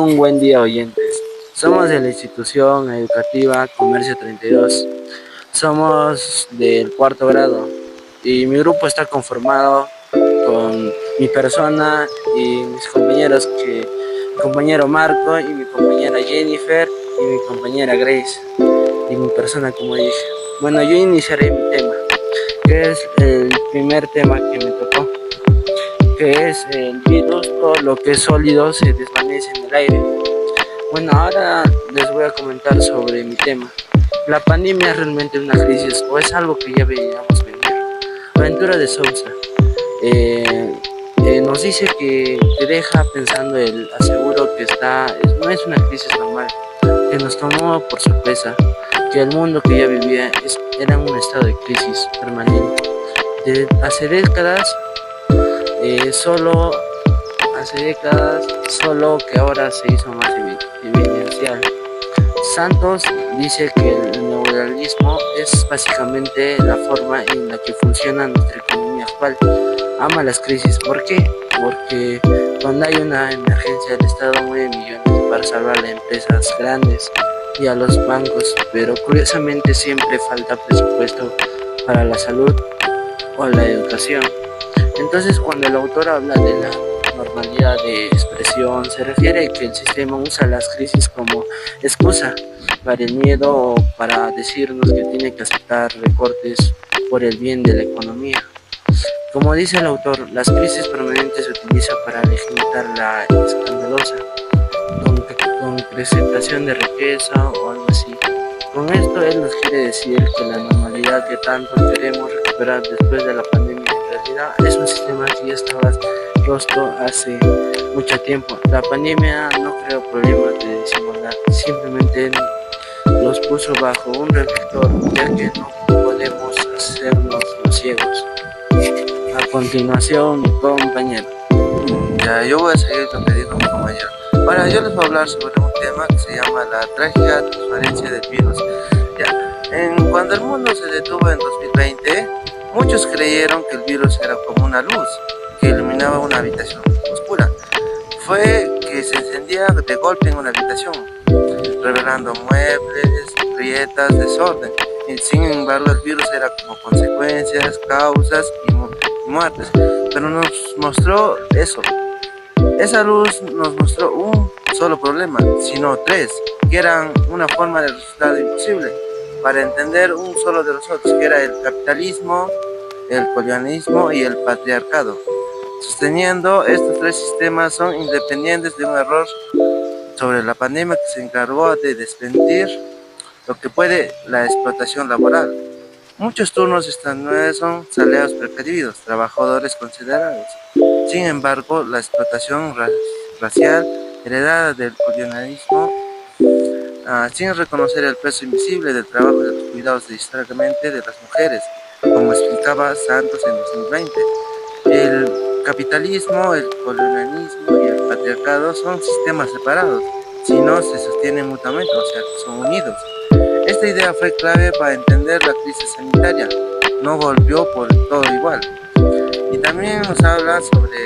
Un buen día, oyentes. Somos de la institución educativa Comercio 32. Somos del cuarto grado y mi grupo está conformado con mi persona y mis compañeros, mi compañero Marco y mi compañera Jennifer y mi compañera Grace y mi persona, como dije. Bueno, yo iniciaré mi tema, que es el primer tema que me tocó, que es el virus. Todo lo que es sólido se desvanece en el aire. Bueno, ahora les voy a comentar sobre mi tema. ¿La pandemia es realmente una crisis o es algo que ya veíamos venir? Aventura de Sousa nos dice que te deja pensando, el aseguro que no es una crisis normal, que nos tomó por sorpresa, que el mundo que ya vivía era un estado de crisis permanente. Hace décadas, solo que ahora se hizo más evidencial. Santos dice que el neoliberalismo es básicamente la forma en la que funciona nuestra economía actual. Ama las crisis. ¿Por qué? Porque cuando hay una emergencia, el Estado mueve millones para salvar a empresas grandes y a los bancos, pero curiosamente siempre falta presupuesto para la salud o la educación. Entonces, cuando el autor habla de la normalidad de expresión, se refiere a que el sistema usa las crisis como excusa para el miedo o para decirnos que tiene que aceptar recortes por el bien de la economía. Como dice el autor, las crisis permanentes se utilizan para legitimar la escandalosa concreción de riqueza o algo así. Con esto él nos quiere decir que la normalidad que tanto queremos recuperar después de la pandemia en realidad es un sistema que ya estaba roto hace mucho tiempo. La pandemia no creó problemas de desigualdad, simplemente los puso bajo un reflector, ya que no podemos hacernos los ciegos. A continuación, mi compañero. Ya, yo voy a seguir lo que dijo mi compañero. Ahora yo les voy a hablar sobre un tema que se llama la trágica transferencia del virus. Cuando el mundo se detuvo en 2020, muchos creyeron que el virus era como una luz que iluminaba una habitación oscura. Fue que se encendía de golpe en una habitación, revelando muebles, grietas, desorden. Y sin embargo, el virus era como consecuencias, causas y muertes. Pero nos mostró eso. Esa luz nos mostró un solo problema, sino tres, que eran una forma de resultado imposible para entender un solo de los otros, que era el capitalismo, el colonialismo y el patriarcado. Sosteniendo estos tres sistemas son independientes de un error sobre la pandemia que se encargó de desmentir lo que puede la explotación laboral. Muchos turnos estadounidenses son salarios precavidos, trabajadores considerados. Sin embargo, la explotación racial heredada del colonialismo, sin reconocer el peso invisible del trabajo y de los cuidados históricamente de las mujeres, como explicaba Santos en 2020. El capitalismo, el colonialismo y el patriarcado son sistemas separados, si no se sostienen mutuamente, o sea, son unidos. Esta idea fue clave para entender la crisis sanitaria. No volvió por todo igual. Y también nos habla sobre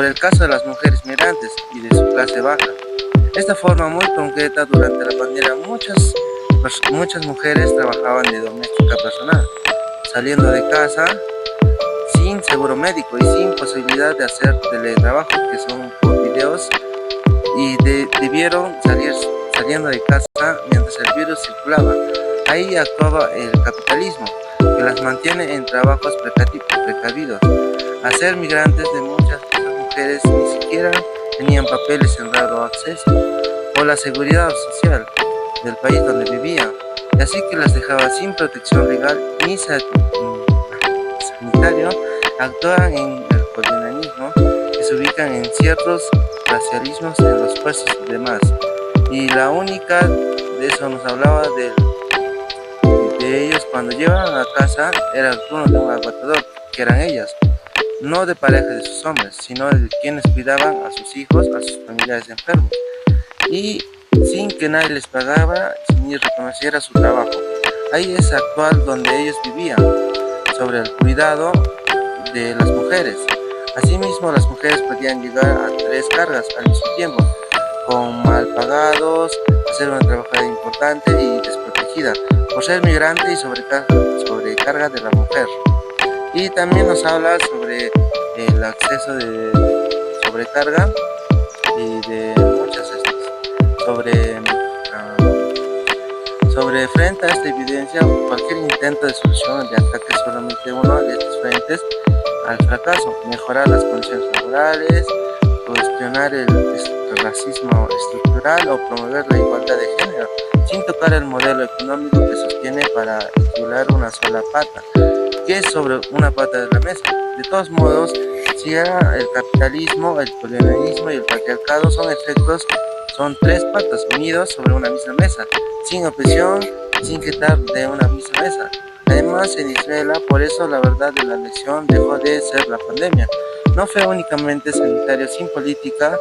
el caso de las mujeres migrantes y de su clase baja. Esta forma muy concreta, durante la pandemia muchas mujeres trabajaban de doméstica personal, saliendo de casa sin seguro médico y sin posibilidad de hacer teletrabajo, que son por videos, y debieron saliendo de casa mientras el virus circulaba. Ahí actuaba el capitalismo, que las mantiene en trabajos precavidos. A ser migrantes, de muchas de estas mujeres ni siquiera tenían papeles en raro acceso o la seguridad social del país donde vivían, y así que las dejaba sin protección legal ni sanitario. Actúan en el colonialismo, que se ubican en ciertos racialismos en los puestos y demás. Y la única de eso nos hablaba de ellos cuando llevaban a casa era el turno de un aguantador, que eran ellas, no de pareja de sus hombres, sino de quienes cuidaban a sus hijos, a sus familiares enfermos, y sin que nadie les pagaba ni reconociera su trabajo. Ahí es actual donde ellos vivían, sobre el cuidado de las mujeres. Asimismo, las mujeres podían llegar a 3 cargas al mismo tiempo, con mal pagados, hacer una trabajadora importante y desprotegida por ser migrante y sobrecarga de la mujer. Y también nos habla sobre el acceso de sobrecarga y de muchas sobre frente a esta evidencia, cualquier intento de solución de ataque solamente uno de estos frentes al fracaso, mejorar las condiciones laborales, cuestionar el racismo estructural o promover la igualdad de género, sin tocar el modelo económico que sostiene para equilibrar una sola pata, que es sobre una pata de la mesa. De todos modos, si era el capitalismo, el colonialismo y el patriarcado son 3 patas unidos sobre una misma mesa, sin opresión, sin quitar de una misma mesa. Además, en Israel, por eso la verdad de la lección dejó de ser la pandemia. No fue únicamente sanitario sin política,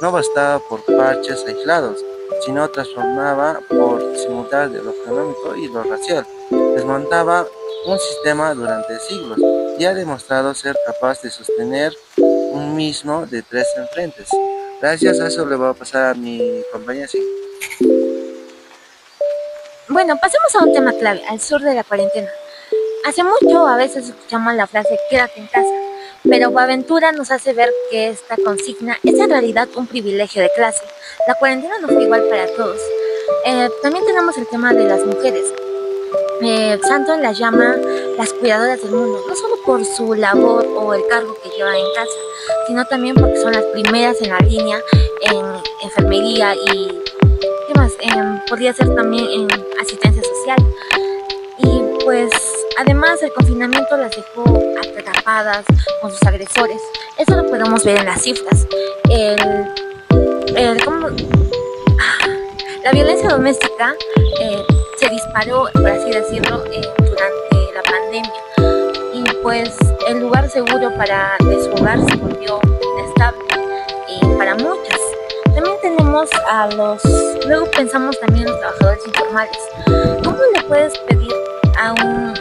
no bastaba por parches aislados, sino transformaba por simultáneo de lo económico y lo racial. Desmontaba un sistema durante siglos y ha demostrado ser capaz de sostener un mismo de 3 enfrentes. Gracias, a eso le voy a pasar a mi compañía. Sí. Bueno, pasemos a un tema clave, al sur de la cuarentena. Hace mucho a veces escuchamos la frase quédate en casa, pero Boaventura nos hace ver que esta consigna es en realidad un privilegio de clase. La cuarentena no fue igual para todos. También tenemos el tema de las mujeres. Santos las llama las cuidadoras del mundo, no solo por su labor o el cargo que llevan en casa, sino también porque son las primeras en la línea en enfermería y ¿qué más? Podría ser también en asistencia social. Y pues además el confinamiento las dejó atrapadas con sus agresores. Eso lo podemos ver en las cifras. ¿Cómo? La violencia doméstica se disparó, por así decirlo, durante la pandemia. Y pues el lugar seguro de su hogar se volvió inestable para muchas. También tenemos luego pensamos también en los trabajadores informales. ¿Cómo le puedes pedir a un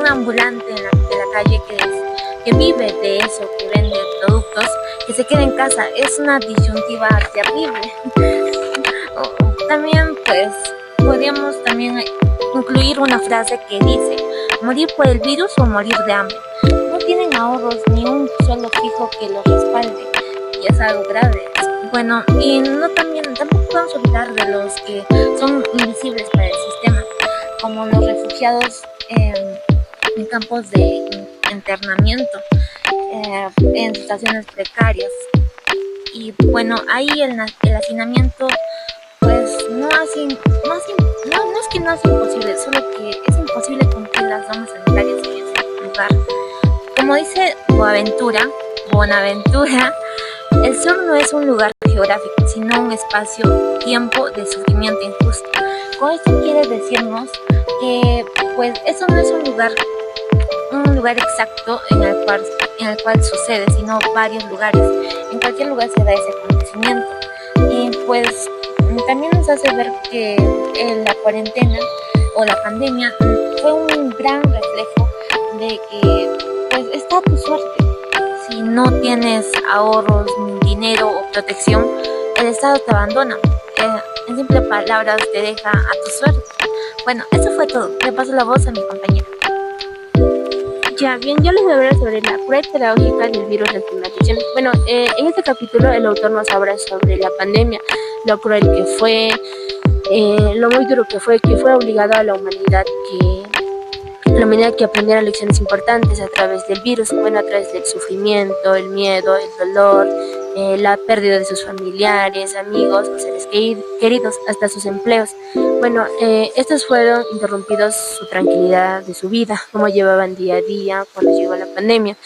ambulante de la calle que vive de eso, que vende productos, que se quede en casa? Es una disyuntiva terrible. También pues podríamos también incluir una frase que dice morir por el virus o morir de hambre. No tienen ahorros ni un sueldo fijo que los respalde y es algo grave. Bueno, y tampoco podemos olvidar de los que son invisibles para el sistema, como los refugiados en campos de internamiento, en situaciones precarias. Y bueno, ahí el hacinamiento pues no es que no es imposible, solo que es imposible cumplir las normas sanitarias en ese lugar. Como dice Bonaventura, el sur no es un lugar geográfico, sino un espacio-tiempo de sufrimiento injusto. Con esto quiere decirnos que pues eso no es un lugar exacto en el cual sucede, sino varios lugares. En cualquier lugar se da ese acontecimiento. Y pues también nos hace ver que la cuarentena o la pandemia fue un gran reflejo de que pues está a tu suerte. Si no tienes ahorros, ni dinero o protección, el Estado te abandona. En simples palabras, te deja a tu suerte. Bueno, eso fue todo. Le paso la voz a mi compañera. Ya, bien, yo les voy a hablar sobre la cruel pedagógica del virus de estigmatización. Bueno, en este capítulo el autor nos habla sobre la pandemia, lo cruel que fue, lo muy duro que fue obligado a la humanidad que aprendiera lecciones importantes a través del virus, bueno, a través del sufrimiento, el miedo, el dolor, la pérdida de sus familiares, amigos, seres queridos, hasta sus empleos. Bueno, estos fueron interrumpidos su tranquilidad de su vida, cómo llevaban día a día cuando llegó la pandemia.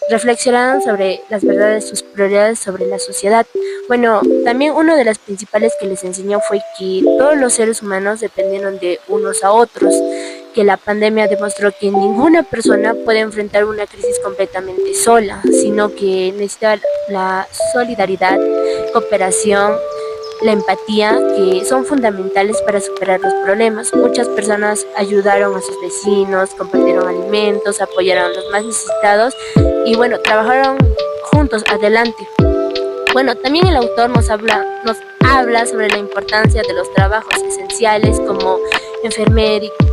Reflexionaron sobre las verdades, sus prioridades sobre la sociedad. Bueno, también una de las principales que les enseñó fue que todos los seres humanos dependieron de unos a otros, que la pandemia demostró que ninguna persona puede enfrentar una crisis completamente sola, sino que necesita la solidaridad, cooperación, la empatía, que son fundamentales para superar los problemas. Muchas personas ayudaron a sus vecinos, compartieron alimentos, apoyaron a los más necesitados y bueno, trabajaron juntos, adelante. Bueno, también el autor nos habla sobre la importancia de los trabajos esenciales como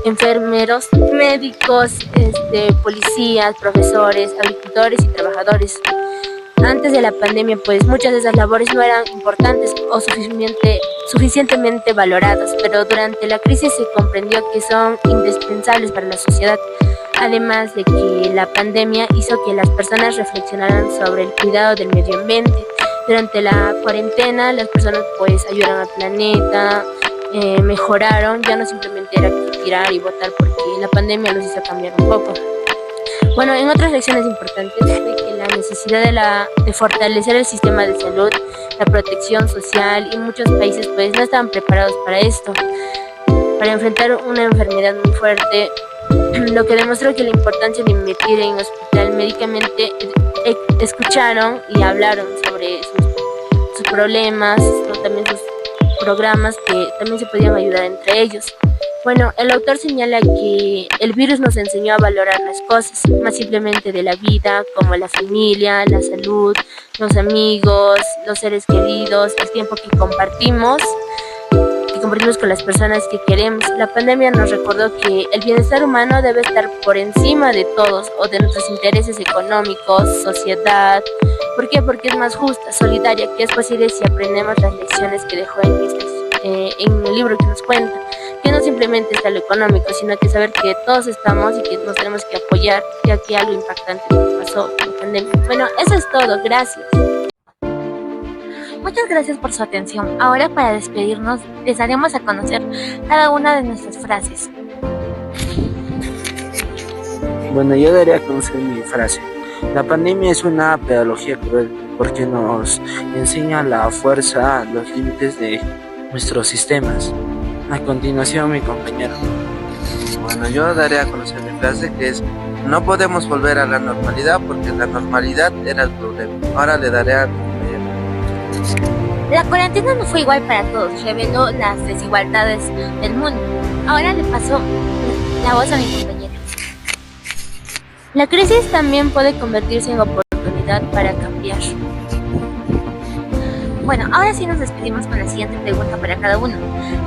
enfermeros, médicos, policías, profesores, agricultores y trabajadores. Antes de la pandemia, pues muchas de esas labores no eran importantes o suficientemente valoradas, pero durante la crisis se comprendió que son indispensables para la sociedad. Además de que la pandemia hizo que las personas reflexionaran sobre el cuidado del medio ambiente. Durante la cuarentena las personas pues ayudaron al planeta, mejoraron, ya no simplemente era tirar y botar, porque la pandemia nos hizo cambiar un poco. Bueno, en otras lecciones importantes fue que la necesidad de fortalecer el sistema de salud, la protección social, y muchos países pues no estaban preparados para esto, para enfrentar una enfermedad muy fuerte, lo que demostró que la importancia de invertir en hospital médicamente. Escucharon y hablaron sobre sus problemas, también sus programas que también se podían ayudar entre ellos. Bueno, el autor señala que el virus nos enseñó a valorar las cosas, más simplemente de la vida, como la familia, la salud, los amigos, los seres queridos, el tiempo que compartimos con las personas que queremos. La pandemia nos recordó que el bienestar humano debe estar por encima de todos o de nuestros intereses económicos, sociedad. ¿Por qué? Porque es más justa, solidaria, que es posible si aprendemos las lecciones que dejó en el libro que nos cuenta. Que no simplemente está lo económico, sino que saber que todos estamos y que nos tenemos que apoyar, ya que algo impactante nos pasó en la pandemia. Bueno, eso es todo, gracias. Muchas gracias por su atención. Ahora, para despedirnos, les daremos a conocer cada una de nuestras frases. Bueno, yo daré a conocer mi frase. La pandemia es una pedagogía cruel porque nos enseña la fuerza, los límites de nuestros sistemas. A continuación, mi compañero. Bueno, yo daré a conocer mi frase, que es: no podemos volver a la normalidad porque la normalidad era el problema. Ahora le daré a mi compañero. La cuarentena no fue igual para todos, reveló las desigualdades del mundo. Ahora le paso la voz a mi compañero. La crisis también puede convertirse en oportunidad para cambiar. Bueno, ahora sí nos despedimos con la siguiente pregunta para cada uno.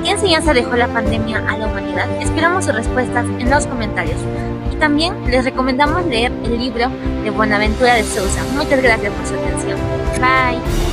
¿Qué enseñanza dejó la pandemia a la humanidad? Esperamos sus respuestas en los comentarios. Y también les recomendamos leer el libro de Buenaventura de Sousa. Muchas gracias por su atención. Bye.